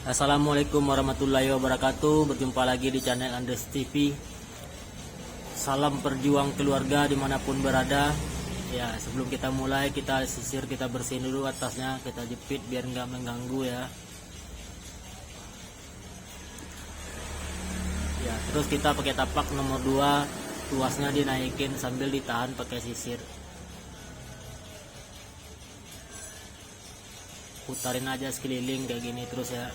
Assalamualaikum warahmatullahi wabarakatuh. Berjumpa lagi di channel Andes TV. Salam perjuang keluarga dimanapun berada. Ya, sebelum kita mulai, kita sisir, kita bersihin dulu atasnya, kita jepit biar nggak mengganggu ya. Ya, terus kita pakai tapak nomor 2, tuasnya dinaikin sambil ditahan pakai sisir. Putarin aja sekeliling kayak gini terus ya.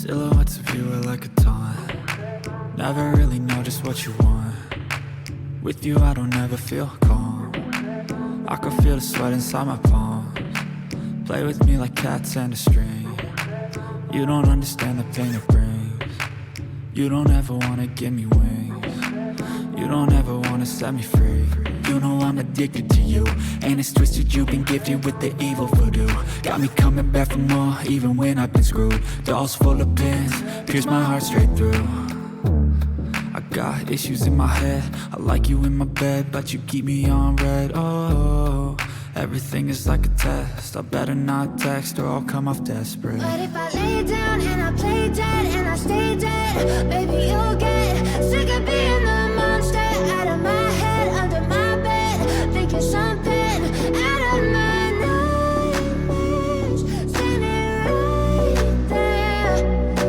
Silhouettes of you are like a taunt. Never really know just what you want. With you I don't ever feel calm. I can feel the sweat inside my palms. Play with me like cats and a string. You don't understand the pain it brings. You don't ever wanna give me wings. You don't ever wanna set me free. You know I'm addicted to you, and it's twisted, you've been gifted with the evil voodoo. Got me coming back for more, even when I've been screwed. Dolls full of pins, pierce my heart straight through. I got issues in my head, I like you in my bed, but you keep me on red. Oh, everything is like a test, I better not text or I'll come off desperate. But if I lay down and I play dead and I stay dead, baby you'll get sick of being the monster out of my head, under my bed, thinking something out of my nightmares, standing right there.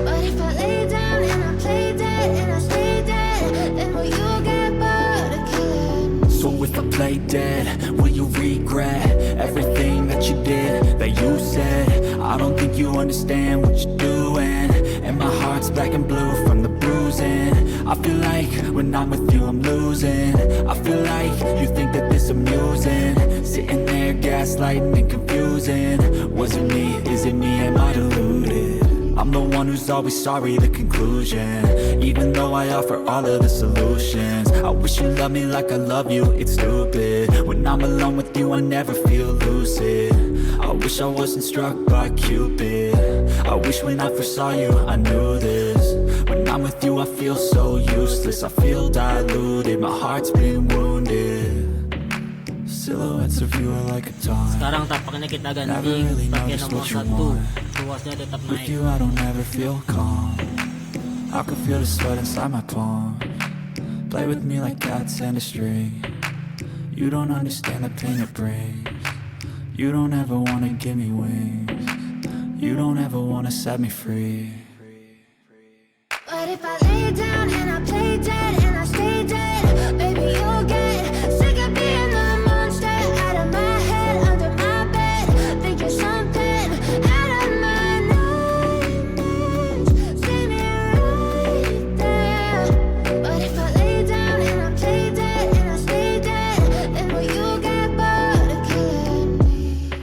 But if I lay down and I play dead and I stay dead, then will you get bored of killing me? So if I play dead, will you regret everything that you did, that you said? I don't think you understand what you're doing, and my heart's black and blue from the bruising. I feel like when I'm with you I'm losing. I feel like you think that this amusing, sitting there gaslighting and confusing. Was it me? Is it me? Am I deluded? I'm the one who's always sorry, the conclusion. Even though I offer all of the solutions, I wish you loved me like I love you, it's stupid. When I'm alone with you I never feel lucid. I wish I wasn't struck by Cupid. I wish when I first saw you I knew this. When I'm with you I feel so useless, I feel diluted, my heart's been wounded. Silhouettes of you are like a taunt. Sekarang tapaknya kita ganti pakai nomor 1, tuasnya tetap With naik. you I don't ever feel calm. I can feel the sweat inside my palms. Play with me like cats and a string. You don't understand the pain it brings. You don't ever wanna give me wings. You don't ever wanna set me free. But if I lay down and I play dead and I stay dead, baby you'll get sick of being the monster out of my head, under my bed, thinking something out of my nightmares, standing right there. But if I lay down and I play dead and I stay dead, then will you get bored of killing me?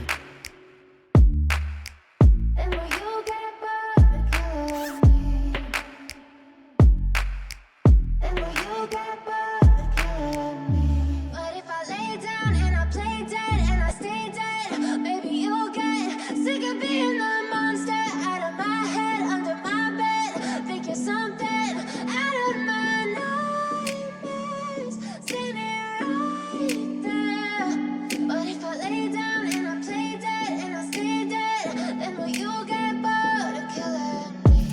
Then will you get bored of killing me? And will you get bored of killing me? But if I lay down and I play dead and I stay dead, baby you'll get sick of being the monster out of my head, under my bed, thinking something out of my nightmares, standing right there. But if I lay down and I play dead and I stay dead, then will you get bored of killing me?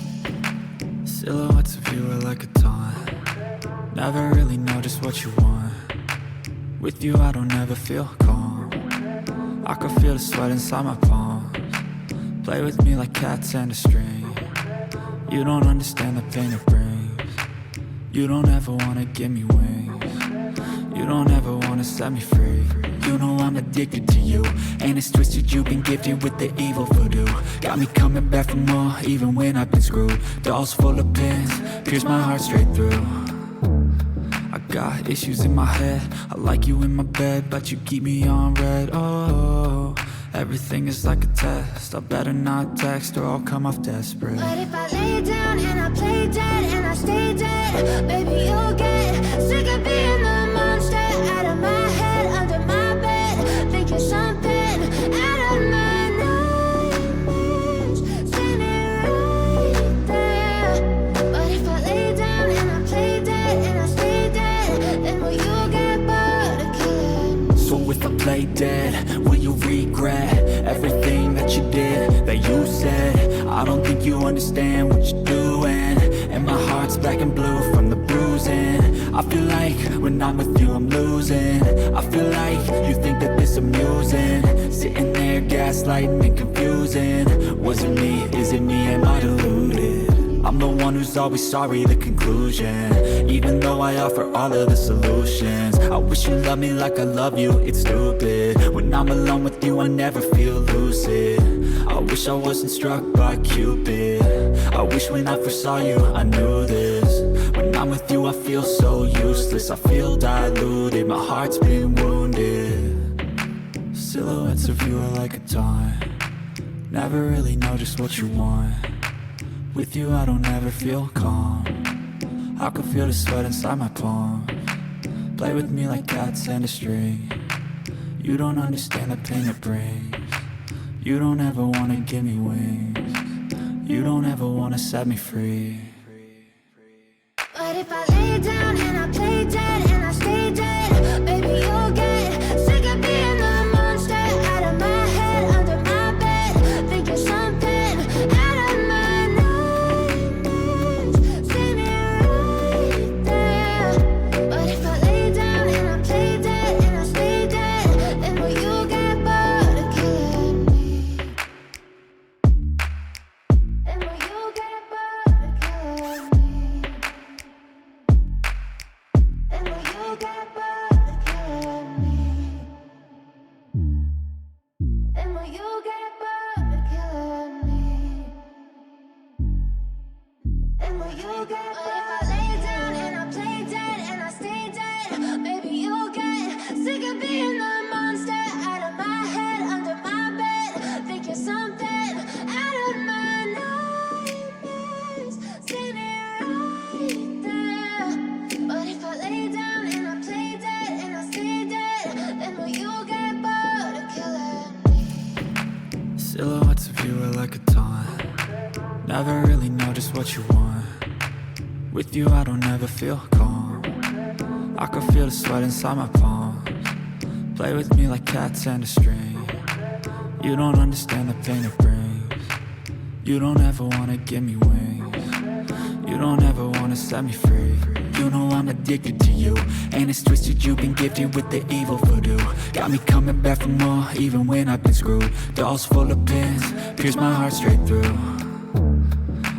Silhouettes of you are like a taunt. Never really know just what you want. With you I don't ever feel calm. I can feel the sweat inside my palms. Play with me like cats and a string. You don't understand the pain it brings. You don't ever wanna give me wings. You don't ever wanna set me free. You know I'm addicted to you, and it's twisted, you've been gifted with the evil voodoo. Got me coming back for more, even when I've been screwed. Dolls full of pins, pierce my heart straight through. I got issues in my head, I like you in my bed, but you keep me on red. Oh, everything is like a test, I better not text or I'll come off desperate. But if I lay down and I play dead lay dead, will you regret everything that you did, that you said? I don't think you understand what you're doing, and my heart's black and blue from the bruising. I feel like when I'm with you I'm losing. I feel like you think that this amusing, sitting there gaslighting and confusing. Was it me? Is it me? Am I deluded? I'm the one who's always sorry, the conclusion, even though I offer all of the solutions. I wish you loved me like I love you, it's stupid. When I'm alone with you I never feel lucid. I wish I wasn't struck by Cupid. I wish when I first saw you I knew this. When I'm with you I feel so useless, I feel diluted, my heart's been wounded. Silhouettes of you are like a taunt, never really know just what you want. With you I don't ever feel calm, I can feel the sweat inside my palms. Play with me like cats and a string, you don't understand the pain it brings. You don't ever wanna give me wings, you don't ever wanna set me free. But if I lay down and I play dead and I stay dead, baby you'll get sick of being the monster out of my head, under my bed, thinking something out of my nightmares. See me right there. But if I lay down and I play dead and I stay dead, then will you get bored of killing me? Then will you get bored of killing me? And will you get bored of killing me? And will you get bored of killing me? And will you get bored? But if I lay down and I play dead and I stay dead, baby you'll get sick of being the monster out of my head, under my bed, thinking something out of my nightmares. See me right there. But if I lay down and I play dead and I stay dead, then will you get bored of killing me? Silhouettes of you are like a taunt, never really know just what you want. With you I don't ever feel calm, I can feel the sweat inside my palms. Play with me like cats and a string, you don't understand the pain it brings. You don't ever wanna give me wings, you don't ever wanna set me free. You know I'm addicted to you, and it's twisted, you've been gifted with the evil voodoo. Got me coming back for more, even when I've been screwed. Dolls full of pins, pierce my heart straight through.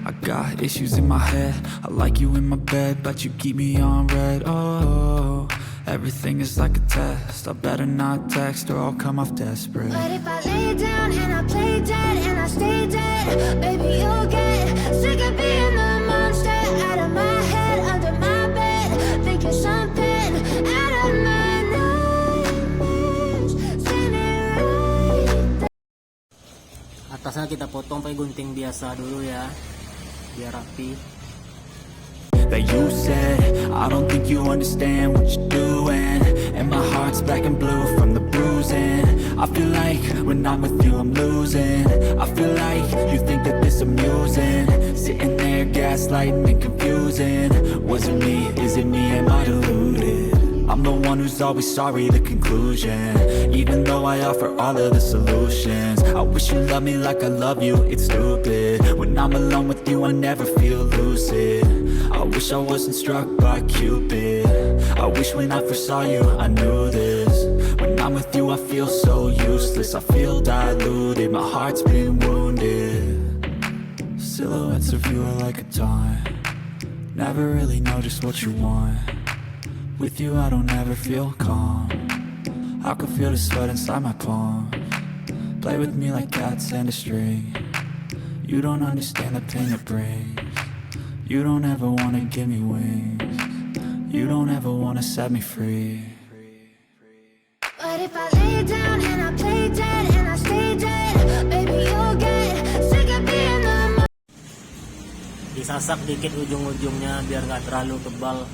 I got issues in my head, I like you in my bed, but you keep me on red. Oh, everything is like a test, I better not text or I'll come off desperate. But if I lay down and I play dead and I stay dead, baby you'll get sick of being the monster out of my head, under my bed, thinking something out of my nightmares. See me right there. Atasnya kita potong pakai gunting biasa dulu ya, biar rapi. That you said, I don't think you understand what you're doing, and my heart's black and blue from the bruising. I feel like when I'm with you I'm losing. I feel like you think that this amusing, sitting there gaslighting and confusing. Was it me? Is it me? Am I deluded? I'm the one who's always sorry, the conclusion, even though I offer all of the solutions. I wish you loved me like I love you, it's stupid. When I'm alone with you I never feel lucid. I wish I wasn't struck by Cupid. I wish when I first saw you I knew this. When I'm with you I feel so useless, I feel diluted, my heart's been wounded. Silhouettes of you are like a taunt, never really know just what you want. With you I don't ever feel calm, I can feel the sweat inside my palms. Play with me like cats and a string, you don't understand the pain it brings. You don't ever wanna give me wings, you don't ever wanna set me free. But if I lay down and I play dead and I stay dead, baby you'll get sick of being the Disasak dikit ujung-ujungnya biar nggak terlalu tebal.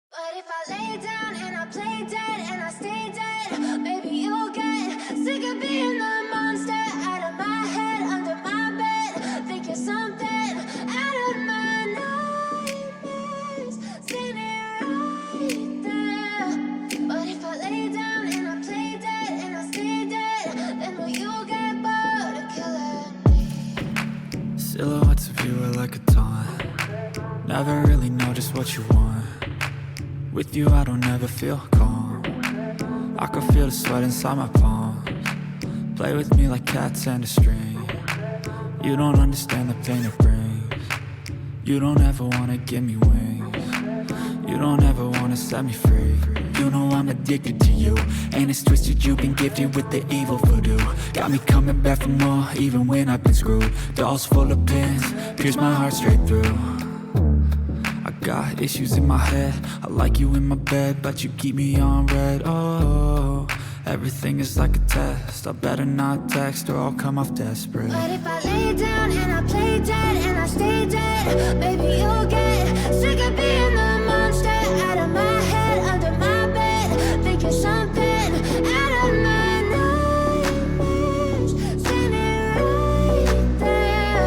But if I lay down and I play dead and I stay dead, baby you'll get sick of being the monster out of my head, under my bed, thinking something out of my nightmares. See me right there. But if I Silhouettes of you are like a taunt. Never really know just what you want. With you I don't ever feel calm. I can feel the sweat inside my palms. Play with me like cats and a string. You don't understand the pain it brings. You don't ever wanna give me wings. You don't ever wanna set me free. You know I'm addicted to you, and it's twisted, you've been gifted with the evil voodoo. Got me coming back for more, even when I've been screwed. Dolls full of pins, pierce my heart straight through. I got issues in my head, I like you in my bed, but you keep me on red. Oh, everything is like a test, I better not text or I'll come off desperate. But if I lay down and I play dead and I stay dead, baby, you'll get sick of being the monster out of my head, under my bed. Think you're something out of my nightmares, standing right there.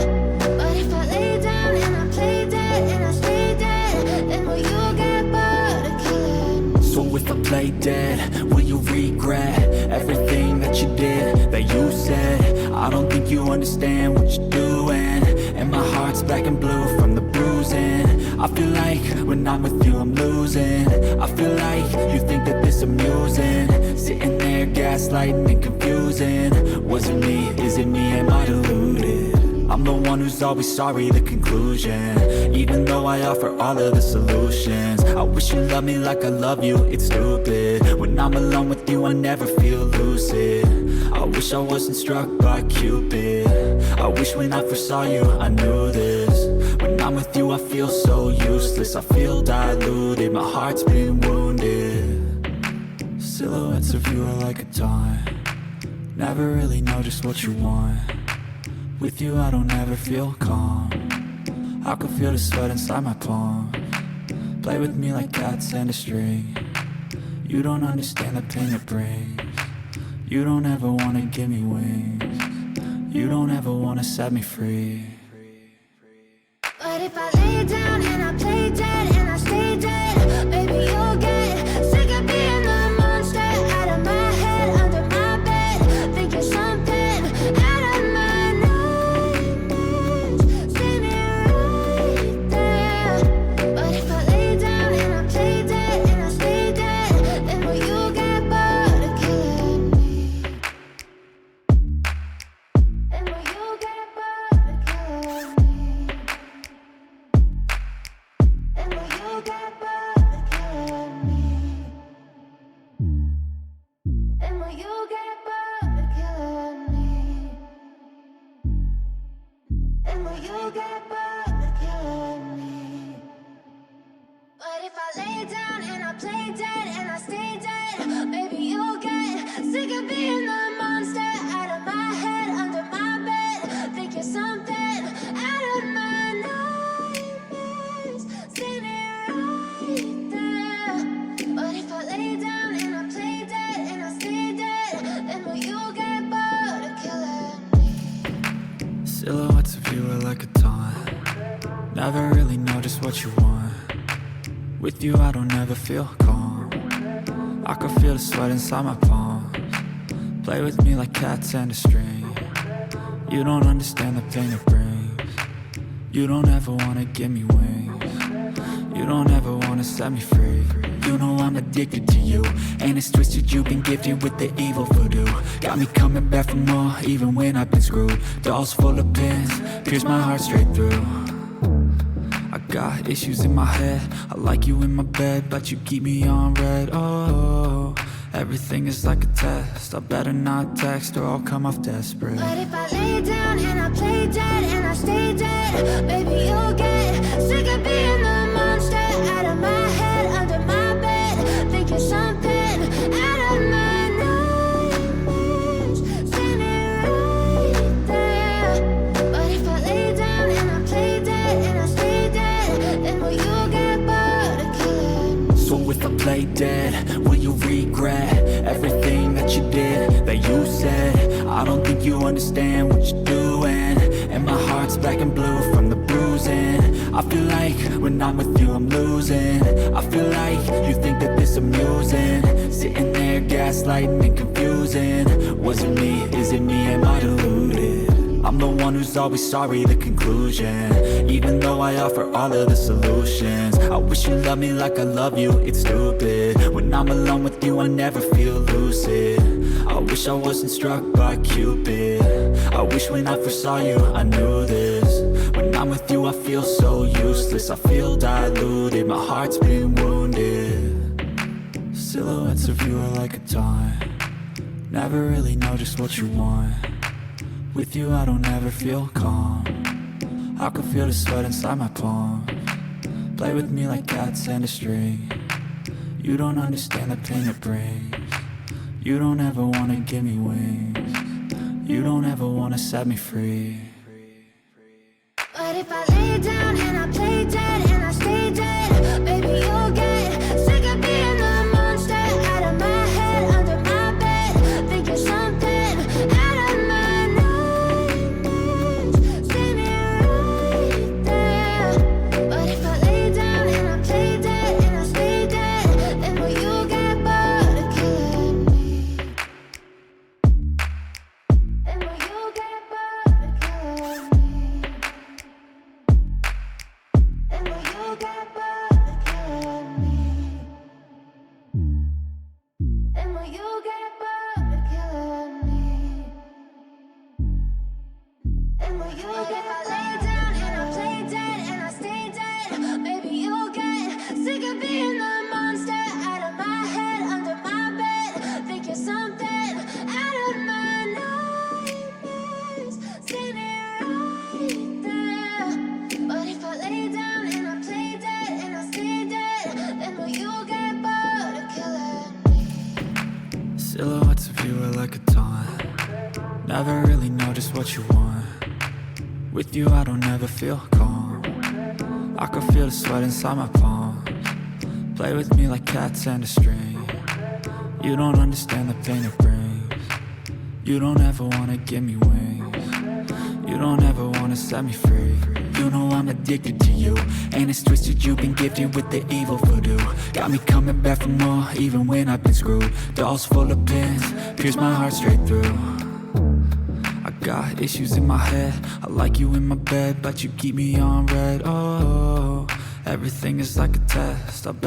But if I lay down and I play dead and I stay dead, then will you get bored of killing? So if I play dead, will you regret everything that you did, that you said? I don't think you understand what you're doing, and my heart's black and blue from the bruising. I feel like when I'm with you I'm losing. I feel like you think that this amusing, sitting there gaslighting and confusing. Was it me? Is it me? Am I deluded? I'm the one who's always sorry, the conclusion. Even though I offer all of the solutions, I wish you loved me like I love you, it's stupid. When I'm alone with you I never feel lucid. I wish I wasn't struck by Cupid. I wish when I first saw you I knew this. When I'm with you I feel so useless, I feel diluted, my heart's been wounded. Silhouettes of you are like a taunt. Never really know just what you want. With you I don't ever feel calm. I can feel the sweat inside my palms. Play with me like cats and a string. You don't understand the pain it brings. You don't ever wanna give me wings. You don't ever wanna set me free. But if I lay down and I play dead and I stay dead, baby, you'll get sick of being the monster out of my head, under my bed. Think you're something out of my nightmares, standing right there. But if I lay down and I play dead and I stay dead, then will you get bored of killing me? Then will you get bored of killing me? And will you get bored of killing me? And will you get bored of killing me? And will you get bored of killing me? But if I lay down and I play dead and I stay dead, baby, you'll get sick of being the monster out of my head, under my bed. Think you're something out of my nightmares, standing right there. But if I lay down and I play dead and I stay dead, then will you get bored of killing me? Silhouettes of you are like a taunt. Never really know just what you want. With you I don't ever feel calm. I can feel the sweat inside my palms. Play with me like cats and a string. You don't understand the pain it brings. You don't ever wanna give me wings. You don't ever wanna set me free. You know I'm addicted to you, and it's twisted, you've been gifted with the evil voodoo. Got me coming back for more, even when I've been screwed. Dolls full of pins, pierce my heart straight through. I got issues in my head, I like you in my bed, but you keep me on red. Oh, everything is like a test, I better not text or I'll come off desperate. But if I lay down and I play dead and I stay dead, baby, you'll get sick of being the monster out of my head, under my bed. Think you're something out of my nightmares, standing right there. But if I lay down and I play dead and I stay dead, then will you get bored of killing me? So if I play dead, will you regret everything that you did, that you said? I don't think you understand what you're doing, and my heart's black and blue from the bruising. I feel like when I'm with you I'm losing. I feel like you think that this amusing, sitting there gaslighting and confusing. Was it me? Is it me? Am I deluded? I'm the one who's always sorry, the conclusion. Even though I offer all of the solutions, I wish you loved me like I love you, it's stupid. When I'm alone with you, I never feel lucid. I wish I wasn't struck by Cupid. I wish when I first saw you, I knew this. When I'm with you, I feel so useless. I feel diluted, my heart's been wounded. Silhouettes of you are like a taunt. Never really know just what you want. With you, I don't ever feel calm. I can feel the sweat inside my palms. Play with me like cats and a string. You don't understand the pain it brings. You don't ever wanna give me wings. You don't ever wanna set me free. But if I lay down and I play dead and I stay dead, maybe you'll get sick of being the monster out of my head, under my bed. Think you're something out of my nightmares. See me right there. But if I lay down and I play dead and I stay dead, then will you get bored of killing me? Then will you get bored of killing me? And will you get bored of killing me? And will you get bored of killing me? And will you get if I lay down and I play dead and I stay dead, maybe you'll get sick of being the monster out of my head, under my bed. Think you're something out of my nightmares. See me right there. But if I lay down and I play dead and I stay dead, then will you get bored of killing me? Silhouettes of you are like a taunt. Never really know just what you want. With you, I don't ever feel calm. I can feel the sweat inside my palms. Play with me like cats and a string. You don't understand the pain it brings. You don't ever wanna give me wings. You don't ever wanna set me free. You know I'm addicted to you, and it's twisted, you've been gifted with the evil voodoo. Got me coming back for more, even when I've been screwed. Dolls full of pins, pierce my heart straight through. I got issues in my head, I like you in my bed, but you keep me on red. Oh, everything is like a test, I bet